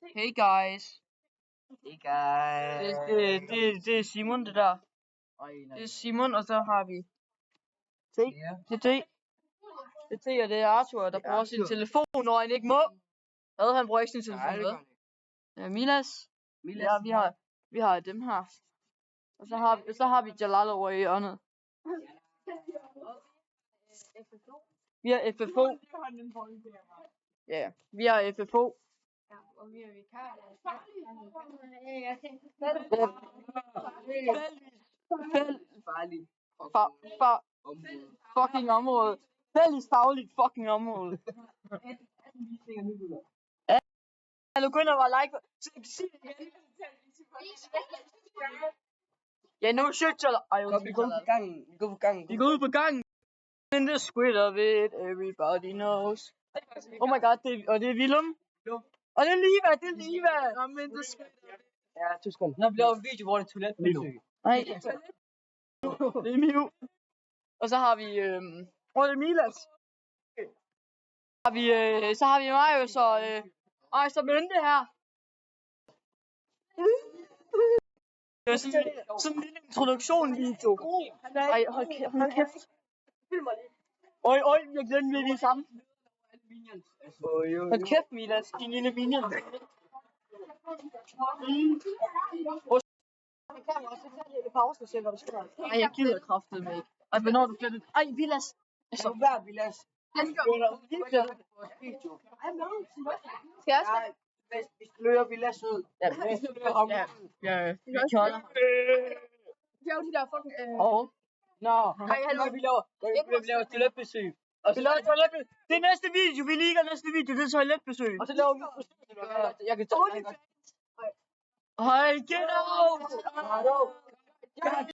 Hey guys. Hey guys. Det er Simon, det der. Det er Simon, og så har vi T. Det er T. Det er T, og det er Arthur, der bruger sin telefon, når han ikke må. Hvad? Han bruger ikke sin telefon, hvad? Ja, Milas. Ja, vi har dem her. Og så har vi Jalal over i hjørnet. Vi har FFO. Ja, vi har FFO. Og vi er vikarer. Fucking område. Fælles fagligt fucking område. Hallo, gå ind og bare like. Ja, no shit, Jalal. Vi går på gangen. Vi går ud på gangen. In the squid of it, everybody knows. Oh my god, det er Willem. Og det er Liva. I'm in the squid of it. Ja, 2 sekunder. Der bliver en video, hvor det er toiletbesøg. Nej, det er Miu. Og så har vi, det er Milas. Så har vi Marius og så Mente her. Det er sådan en lille introduktion-video. Ej, hold kæft. Øj, jeg glemte at vise ham. Hold kæft, Milas, din lille minion. Ej, jeg gider kraftedeme ikke. Ej, hvornår du flyttede? Ej, Vilas. Så hver Vilas. Skal jeg også? Vi slører Vilas ud. Ja, vi kjoller. Det er jo de der fucking... Nå, vi laver toiletbesøg. Det er næste video, vi liker næste video, det er toiletbesøg. Og så laver vi jeg kan tage. Hej, get out!